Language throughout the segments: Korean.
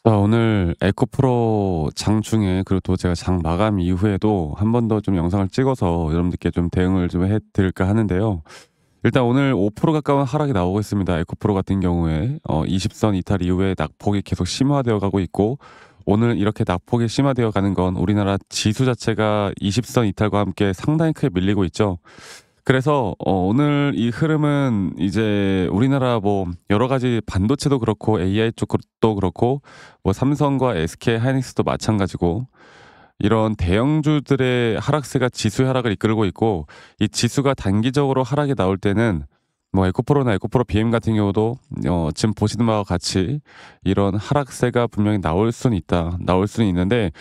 자, 오늘 에코프로 장중에 그리고 또 제가 장 마감 이후에도 한 번 더 좀 영상을 찍어서 여러분들께 좀 대응을 좀 해 드릴까 하는데요. 일단 오늘 5% 가까운 하락이 나오고 있습니다. 에코프로 같은 경우에 20선 이탈 이후에 낙폭이 계속 심화되어 가고 있고, 오늘 이렇게 낙폭이 심화되어 가는 건 우리나라 지수 자체가 20선 이탈과 함께 상당히 크게 밀리고 있죠. 그래서 오늘 이 흐름은 이제 우리나라 뭐 여러 가지 반도체도 그렇고 AI 쪽도 그렇고 뭐 삼성과 SK 하이닉스도 마찬가지고, 이런 대형주들의 하락세가 지수의 하락을 이끌고 있고, 이 지수가 단기적으로 하락이 나올 때는 뭐 에코프로나 에코프로 BM 같은 경우도 지금 보시는 바와 같이 이런 하락세가 분명히 나올 수는 있다. 나올 수는 있는데,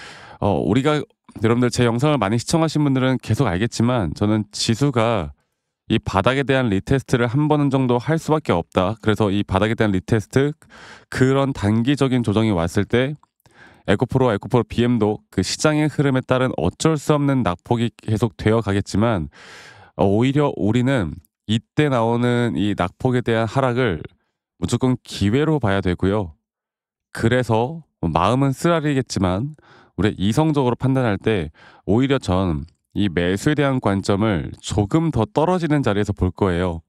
우리가 여러분들 제 영상을 많이 시청하신 분들은 계속 알겠지만, 저는 지수가 이 바닥에 대한 리테스트를 한 번 정도 할 수밖에 없다. 그래서 이 바닥에 대한 리테스트, 그런 단기적인 조정이 왔을 때 에코프로 BM도 그 시장의 흐름에 따른 어쩔 수 없는 낙폭이 계속 되어 가겠지만, 오히려 우리는 이때 나오는 이 낙폭에 대한 하락을 무조건 기회로 봐야 되고요. 그래서 마음은 쓰라리겠지만 우리 이성적으로 판단할 때 오히려 전 이 매수에 대한 관점을 조금 더 떨어지는 자리에서 볼 거예요.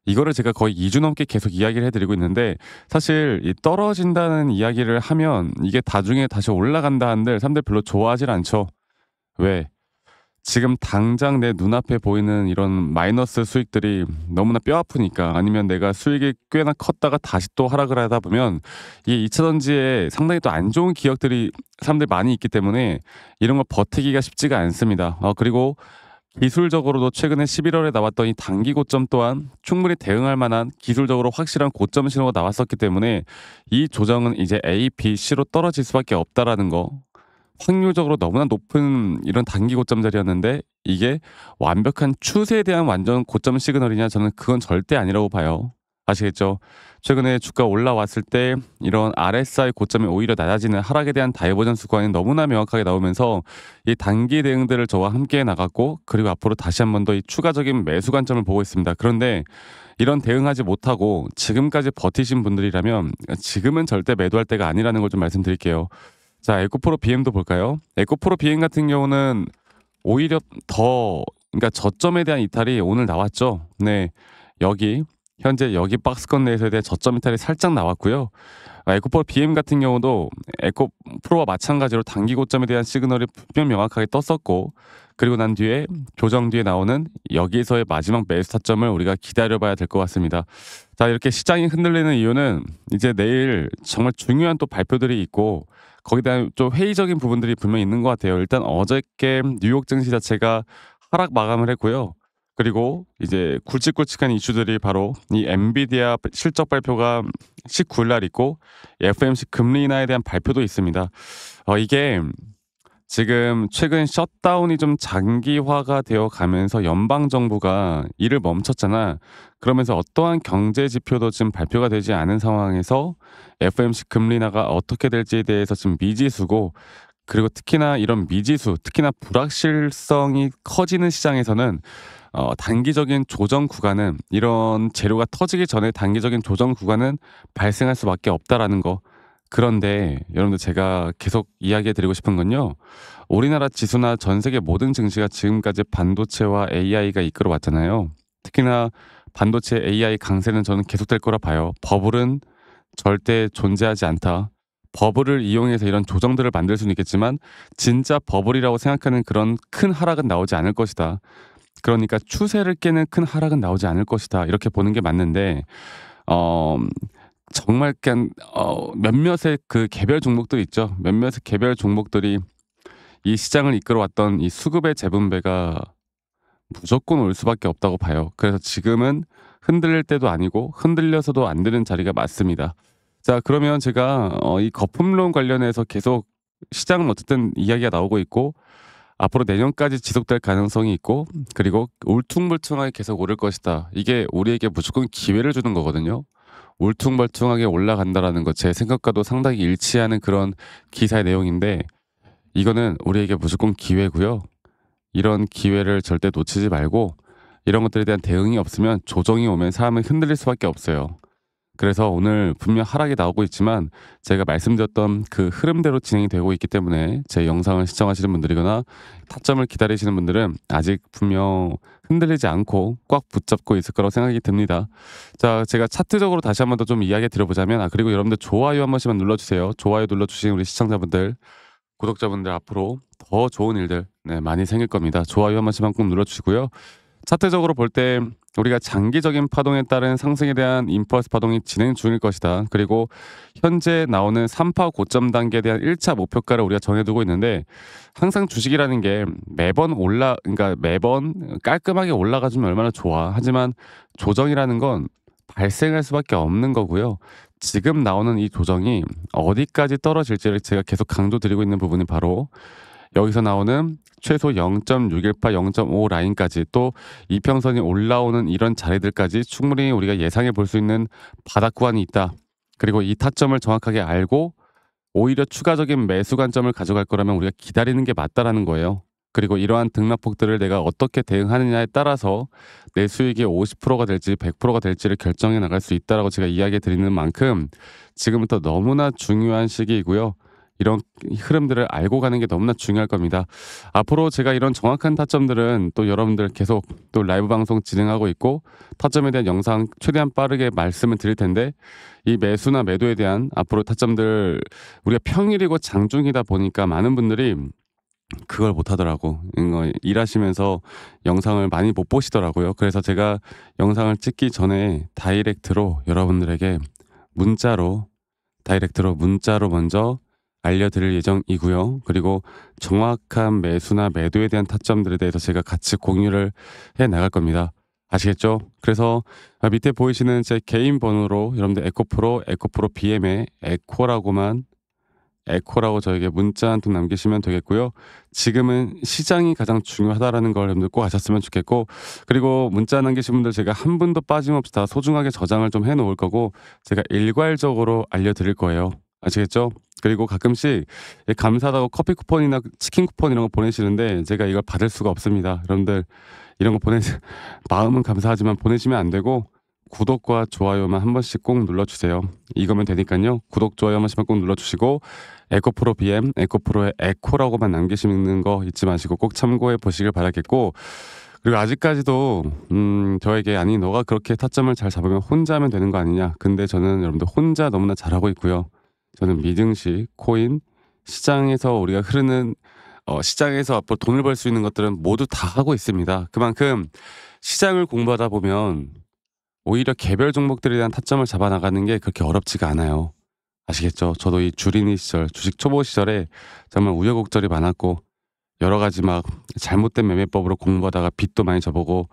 이거를 제가 거의 2주 넘게 계속 이야기를 해 드리고 있는데, 사실 이 떨어진다는 이야기를 하면 이게 나중에 다시 올라간다 한들 사람들이 별로 좋아하질 않죠. 왜? 지금 당장 내 눈앞에 보이는 이런 마이너스 수익들이 너무나 뼈 아프니까, 아니면 내가 수익이 꽤나 컸다가 다시 또 하락을 하다 보면 이 2차 전지에 상당히 또 안 좋은 기억들이 사람들이 많이 있기 때문에 이런 걸 버티기가 쉽지가 않습니다. 그리고 기술적으로도 최근에 11월에 나왔던 이 단기 고점 또한 충분히 대응할 만한 기술적으로 확실한 고점 신호가 나왔었기 때문에 이 조정은 이제 A, B, C로 떨어질 수밖에 없다라는 거, 확률적으로 너무나 높은 이런 단기 고점 자리였는데 이게 완벽한 추세에 대한 완전 고점 시그널이냐, 저는 그건 절대 아니라고 봐요. 아시겠죠? 최근에 주가 올라왔을 때 이런 RSI 고점이 오히려 낮아지는 하락에 대한 다이버전스 구간이 너무나 명확하게 나오면서 이 단기 대응들을 저와 함께 나갔고, 그리고 앞으로 다시 한 번 더 이 추가적인 매수 관점을 보고 있습니다. 그런데 이런 대응하지 못하고 지금까지 버티신 분들이라면 지금은 절대 매도할 때가 아니라는 걸 좀 말씀드릴게요. 자, 에코프로 BM도 볼까요? 에코프로 BM 같은 경우는 오히려 더, 그러니까 저점에 대한 이탈이 오늘 나왔죠. 네, 여기 현재 여기 박스권 내에서에 대한 저점 이탈이 살짝 나왔고요. 에코프로 BM 같은 경우도 에코프로와 마찬가지로 단기 고점에 대한 시그널이 분명 명확하게 떴었고, 그리고 난 뒤에 조정 뒤에 나오는 여기에서의 마지막 매수 타점을 우리가 기다려봐야 될 것 같습니다. 자, 이렇게 시장이 흔들리는 이유는 이제 내일 정말 중요한 또 발표들이 있고, 거기에 대한 좀 회의적인 부분들이 분명히 있는 것 같아요. 일단 어저께 뉴욕 증시 자체가 하락 마감을 했고요. 그리고 이제 굵직굵직한 이슈들이 바로 이 엔비디아 실적 발표가 19일 날 있고, FMC 금리 인하에 대한 발표도 있습니다. 이게 지금 최근 셧다운이 좀 장기화가 되어 가면서 연방 정부가 일을 멈췄잖아. 그러면서 어떠한 경제 지표도 지금 발표가 되지 않은 상황에서 FMC 금리 인하가 어떻게 될지에 대해서 지금 미지수고, 그리고 특히나 이런 미지수, 특히나 불확실성이 커지는 시장에서는 단기적인 조정 구간은, 이런 재료가 터지기 전에 단기적인 조정 구간은 발생할 수밖에 없다라는 거. 그런데 여러분들, 제가 계속 이야기해 드리고 싶은 건요, 우리나라 지수나 전 세계 모든 증시가 지금까지 반도체와 AI가 이끌어 왔잖아요. 특히나 반도체 AI 강세는 저는 계속될 거라 봐요. 버블은 절대 존재하지 않다. 버블을 이용해서 이런 조정들을 만들 수는 있겠지만 진짜 버블이라고 생각하는 그런 큰 하락은 나오지 않을 것이다. 그러니까 추세를 깨는 큰 하락은 나오지 않을 것이다. 이렇게 보는 게 맞는데, 어 정말 그냥 몇몇의 그 개별 종목들 있죠. 몇몇의 개별 종목들이 이 시장을 이끌어왔던 이 수급의 재분배가 무조건 올 수밖에 없다고 봐요. 그래서 지금은 흔들릴 때도 아니고 흔들려서도 안 되는 자리가 맞습니다. 자, 그러면 제가 이 거품론 관련해서 계속 시장은 어쨌든 이야기가 나오고 있고, 앞으로 내년까지 지속될 가능성이 있고, 그리고 울퉁불퉁하게 계속 오를 것이다. 이게 우리에게 무조건 기회를 주는 거거든요. 울퉁불퉁하게 올라간다라는 것, 제 생각과도 상당히 일치하는 그런 기사의 내용인데, 이거는 우리에게 무조건 기회고요. 이런 기회를 절대 놓치지 말고, 이런 것들에 대한 대응이 없으면 조정이 오면 사람은 흔들릴 수밖에 없어요. 그래서 오늘 분명 하락이 나오고 있지만 제가 말씀드렸던 그 흐름대로 진행이 되고 있기 때문에 제 영상을 시청하시는 분들이거나 타점을 기다리시는 분들은 아직 분명 흔들리지 않고 꽉 붙잡고 있을 거라고 생각이 듭니다. 자, 제가 차트적으로 다시 한번 더 좀 이야기 드려보자면, 그리고 여러분들 좋아요 한 번씩만 눌러주세요. 좋아요 눌러주신 우리 시청자분들, 구독자분들 앞으로 더 좋은 일들 많이 생길 겁니다. 좋아요 한 번씩만 꼭 눌러주시고요. 차트적으로 볼 때 우리가 장기적인 파동에 따른 상승에 대한 임펄스 파동이 진행 중일 것이다. 그리고 현재 나오는 3파 고점 단계에 대한 1차 목표가를 우리가 정해두고 있는데, 항상 주식이라는 게 그러니까 매번 깔끔하게 올라가주면 얼마나 좋아. 하지만 조정이라는 건 발생할 수밖에 없는 거고요. 지금 나오는 이 조정이 어디까지 떨어질지를 제가 계속 강조드리고 있는 부분이 바로 여기서 나오는 최소 0.618, 0.5 라인까지, 또 이평선이 올라오는 이런 자리들까지 충분히 우리가 예상해 볼 수 있는 바닥 구간이 있다. 그리고 이 타점을 정확하게 알고 오히려 추가적인 매수 관점을 가져갈 거라면 우리가 기다리는 게 맞다라는 거예요. 그리고 이러한 등락폭들을 내가 어떻게 대응하느냐에 따라서 내 수익이 50%가 될지 100%가 될지를 결정해 나갈 수 있다라고 제가 이야기 드리는 만큼 지금부터 너무나 중요한 시기이고요. 이런 흐름들을 알고 가는 게 너무나 중요할 겁니다. 앞으로 제가 이런 정확한 타점들은 또 여러분들 계속 또 라이브 방송 진행하고 있고, 타점에 대한 영상 최대한 빠르게 말씀을 드릴 텐데, 이 매수나 매도에 대한 앞으로 타점들, 우리가 평일이고 장중이다 보니까 많은 분들이 그걸 못 하더라고. 이거 일하시면서 영상을 많이 못 보시더라고요. 그래서 제가 영상을 찍기 전에 여러분들에게 다이렉트로 문자로 먼저 알려드릴 예정이고요. 그리고 정확한 매수나 매도에 대한 타점들에 대해서 제가 같이 공유를 해 나갈 겁니다. 아시겠죠? 그래서 밑에 보이시는 제 개인 번호로 여러분들 에코프로 BM에 에코라고 저에게 문자 한 통 남기시면 되겠고요. 지금은 시장이 가장 중요하다라는 걸 여러분들 꼭 아셨으면 좋겠고, 그리고 문자 남기신 분들 제가 한 분도 빠짐없이 다 소중하게 저장을 좀 해놓을 거고, 제가 일괄적으로 알려드릴 거예요. 아시겠죠? 그리고 가끔씩 감사하다고 커피 쿠폰이나 치킨 쿠폰 이런 거 보내시는데 제가 이걸 받을 수가 없습니다. 여러분들 이런 거 마음은 감사하지만 보내시면 안 되고, 구독과 좋아요만 한 번씩 꼭 눌러주세요. 이거면 되니까요. 구독, 좋아요 한 번씩만 꼭 눌러주시고, 에코프로 BM, 에코프로의 에코라고만 남기시는 거 잊지 마시고 꼭 참고해 보시길 바라겠고, 그리고 아직까지도 저에게 아니 너가 그렇게 타점을 잘 잡으면 혼자 하면 되는 거 아니냐. 근데 저는 여러분들 혼자 너무나 잘하고 있고요. 저는 미증시, 코인, 시장에서 우리가 흐르는 시장에서 앞으로 돈을 벌 수 있는 것들은 모두 다 하고 있습니다. 그만큼 시장을 공부하다 보면 오히려 개별 종목들에 대한 타점을 잡아나가는 게 그렇게 어렵지가 않아요. 아시겠죠? 저도 이 주린이 시절, 주식 초보 시절에 정말 우여곡절이 많았고, 여러 가지 막 잘못된 매매법으로 공부하다가 빚도 많이 져보고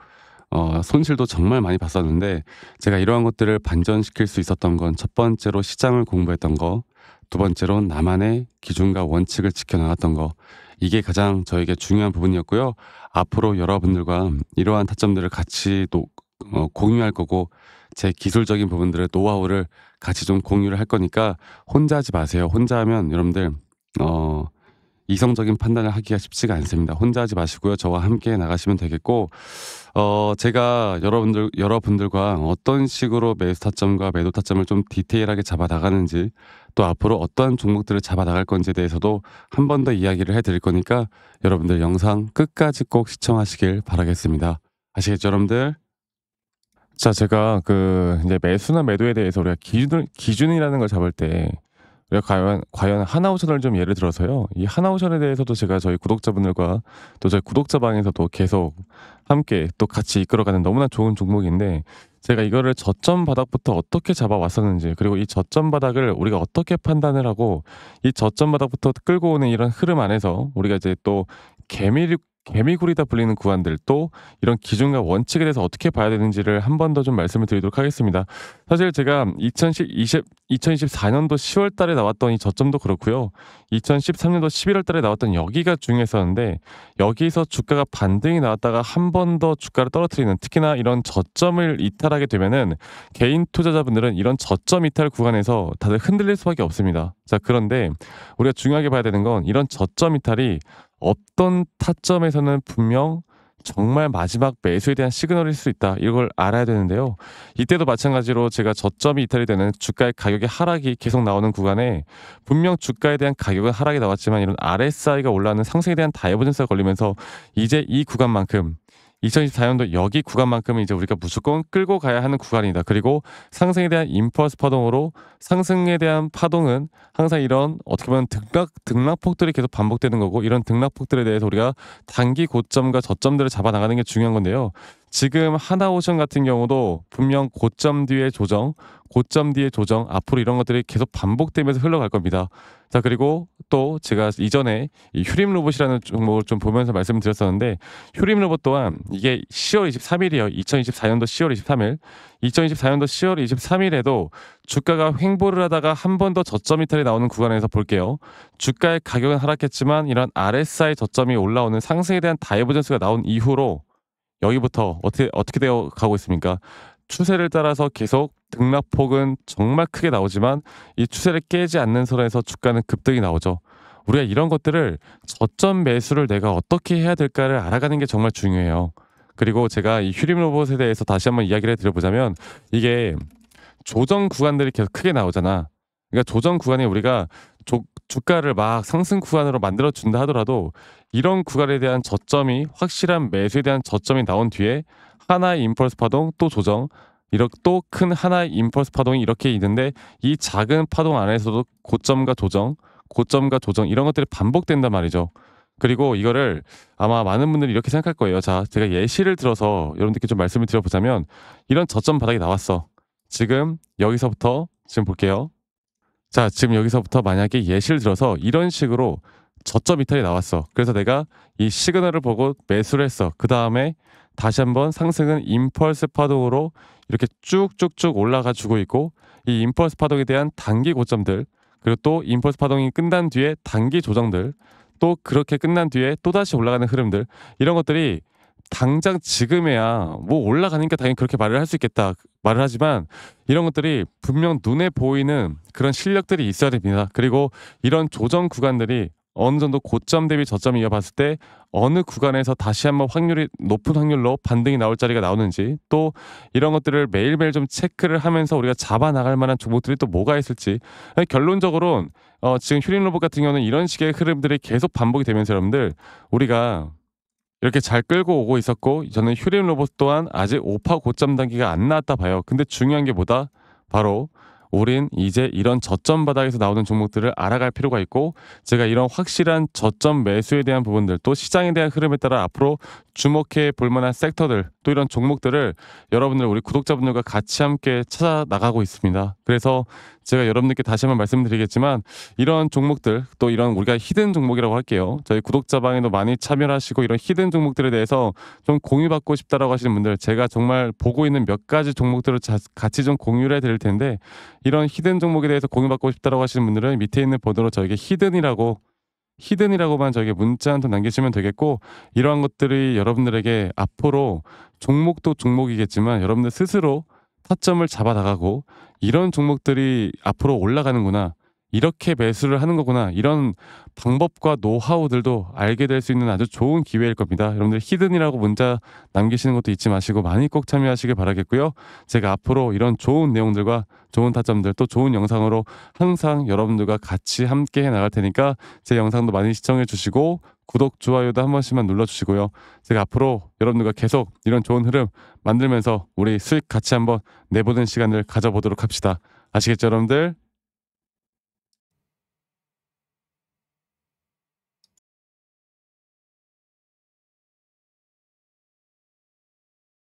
손실도 정말 많이 봤었는데, 제가 이러한 것들을 반전시킬 수 있었던 건 첫 번째로 시장을 공부했던 거, 두 번째로 나만의 기준과 원칙을 지켜나갔던 거, 이게 가장 저에게 중요한 부분이었고요. 앞으로 여러분들과 이러한 타점들을 같이 또 공유할 거고, 제 기술적인 부분들의 노하우를 같이 좀 공유를 할 거니까 혼자 하지 마세요. 혼자 하면 여러분들 이성적인 판단을 하기가 쉽지가 않습니다. 혼자 하지 마시고요. 저와 함께 나가시면 되겠고, 제가 여러분들과 어떤 식으로 매수 타점과 매도 타점을 좀 디테일하게 잡아 나가는지, 또 앞으로 어떠한 종목들을 잡아 나갈 건지에 대해서도 한 번 더 이야기를 해드릴 거니까 여러분들 영상 끝까지 꼭 시청하시길 바라겠습니다. 아시겠죠, 여러분들? 자, 제가 이제 매수나 매도에 대해서 우리가 기준이라는 걸 잡을 때, 우리가 과연 하나오션을 좀 예를 들어서요. 이 하나오션에 대해서도 제가 저희 구독자분들과 또 저희 구독자방에서도 계속 함께 또 같이 이끌어가는 너무나 좋은 종목인데, 제가 이거를 저점 바닥부터 어떻게 잡아왔었는지, 그리고 이 저점 바닥을 우리가 어떻게 판단을 하고, 이 저점 바닥부터 끌고 오는 이런 흐름 안에서 우리가 이제 또 개미굴이다 불리는 구간들, 또 이런 기준과 원칙에 대해서 어떻게 봐야 되는지를 한 번 더 좀 말씀을 드리도록 하겠습니다. 사실 제가 2024년도 10월 달에 나왔던 이 저점도 그렇고요. 2013년도 11월 달에 나왔던 여기가 중요했었는데, 여기서 주가가 반등이 나왔다가 한 번 더 주가를 떨어뜨리는, 특히나 이런 저점을 이탈하게 되면은 개인 투자자분들은 이런 저점 이탈 구간에서 다들 흔들릴 수밖에 없습니다. 자, 그런데 우리가 중요하게 봐야 되는 건, 이런 저점 이탈이 어떤 타점에서는 분명 정말 마지막 매수에 대한 시그널일 수 있다. 이걸 알아야 되는데요. 이때도 마찬가지로 제가 저점이 이탈이 되는 주가의 가격의 하락이 계속 나오는 구간에 분명 주가에 대한 가격은 하락이 나왔지만 이런 RSI가 올라가는 상승에 대한 다이버전스가 걸리면서 이제 이 구간만큼 2024년도 여기 구간만큼은 이제 우리가 무조건 끌고 가야 하는 구간이다. 그리고 상승에 대한 임펄스 파동으로 상승에 대한 파동은 항상 이런 어떻게 보면 등락폭들이 계속 반복되는 거고 이런 등락폭들에 대해서 우리가 단기 고점과 저점들을 잡아 나가는 게 중요한 건데요. 지금 하나오션 같은 경우도 분명 고점 뒤에 조정, 고점 뒤에 조정, 앞으로 이런 것들이 계속 반복되면서 흘러갈 겁니다. 자, 그리고 또 제가 이전에 이 휴림 로봇이라는 종목을 좀 보면서 말씀을 드렸었는데 휴림 로봇 또한 이게 10월 23일이에요. 2024년도 10월 23일. 2024년도 10월 23일에도 주가가 횡보를 하다가 한 번 더 저점 이탈이 나오는 구간에서 볼게요. 주가의 가격은 하락했지만 이런 RSI 저점이 올라오는 상승에 대한 다이버전스가 나온 이후로 여기부터 어떻게 되어 가고 있습니까? 추세를 따라서 계속 등락폭은 정말 크게 나오지만 이 추세를 깨지 않는 선에서 주가는 급등이 나오죠. 우리가 이런 것들을 저점 매수를 내가 어떻게 해야 될까를 알아가는 게 정말 중요해요. 그리고 제가 이 휴림 로봇에 대해서 다시 한번 이야기를 드려보자면 이게 조정 구간들이 계속 크게 나오잖아. 그러니까 조정 구간에 우리가 주가를 막 상승 구간으로 만들어 준다 하더라도 이런 구간에 대한 저점이 확실한 매수에 대한 저점이 나온 뒤에 하나의 임펄스 파동 또 조정 이렇게 또 큰 하나의 임펄스 파동이 이렇게 있는데 이 작은 파동 안에서도 고점과 조정, 고점과 조정 이런 것들이 반복된단 말이죠. 그리고 이거를 아마 많은 분들이 이렇게 생각할 거예요. 자, 제가 예시를 들어서 여러분들께 좀 말씀을 드려보자면 이런 저점 바닥이 나왔어. 지금 여기서부터 지금 볼게요. 자, 지금 여기서부터 만약에 예시를 들어서 이런 식으로 저점 이탈이 나왔어. 그래서 내가 이 시그널을 보고 매수를 했어. 그 다음에 다시 한번 상승은 임펄스 파동으로 이렇게 쭉쭉쭉 올라가 주고 있고 이 임펄스 파동에 대한 단기 고점들 그리고 또 임펄스 파동이 끝난 뒤에 단기 조정들 또 그렇게 끝난 뒤에 또다시 올라가는 흐름들 이런 것들이 당장 지금에야 뭐 올라가니까 당연히 그렇게 말을 할 수 있겠다 말을 하지만 이런 것들이 분명 눈에 보이는 그런 실력들이 있어야 됩니다. 그리고 이런 조정 구간들이 어느 정도 고점 대비 저점 이어봤을 때 어느 구간에서 다시 한번 확률이 높은 확률로 반등이 나올 자리가 나오는지 또 이런 것들을 매일매일 좀 체크를 하면서 우리가 잡아 나갈 만한 종목들이 또 뭐가 있을지 결론적으로는 지금 휴림 로봇 같은 경우는 이런 식의 흐름들이 계속 반복이 되면서 여러분들 우리가 이렇게 잘 끌고 오고 있었고 저는 휴림 로봇 또한 아직 오파 고점 단계가 안 나왔다 봐요. 근데 중요한 게 뭐다? 바로 우린 이제 이런 저점 바닥에서 나오는 종목들을 알아갈 필요가 있고 제가 이런 확실한 저점 매수에 대한 부분들 또 시장에 대한 흐름에 따라 앞으로 주목해 볼 만한 섹터들 또 이런 종목들을 여러분들 우리 구독자분들과 같이 함께 찾아 나가고 있습니다. 그래서 제가 여러분들께 다시 한번 말씀드리겠지만 이런 종목들 또 이런 우리가 히든 종목이라고 할게요. 저희 구독자방에도 많이 참여를 하시고 이런 히든 종목들에 대해서 좀 공유받고 싶다라고 하시는 분들 제가 정말 보고 있는 몇 가지 종목들을 같이 좀 공유를 해드릴 텐데 이런 히든 종목에 대해서 공유받고 싶다라고 하시는 분들은 밑에 있는 번호로 저에게 히든이라고만 저에게 문자 한 통 남기시면 되겠고 이러한 것들이 여러분들에게 앞으로 종목도 종목이겠지만 여러분들 스스로 타점을 잡아 나가고 이런 종목들이 앞으로 올라가는구나 이렇게 매수를 하는 거구나 이런 방법과 노하우들도 알게 될 수 있는 아주 좋은 기회일 겁니다. 여러분들 히든이라고 문자 남기시는 것도 잊지 마시고 많이 꼭 참여하시길 바라겠고요. 제가 앞으로 이런 좋은 내용들과 좋은 타점들 또 좋은 영상으로 항상 여러분들과 같이 함께 해 나갈 테니까 제 영상도 많이 시청해 주시고 구독, 좋아요도 한 번씩만 눌러주시고요. 제가 앞으로 여러분들과 계속 이런 좋은 흐름 만들면서 우리 수익 같이 한번 내보는 시간을 가져보도록 합시다. 아시겠죠 여러분들?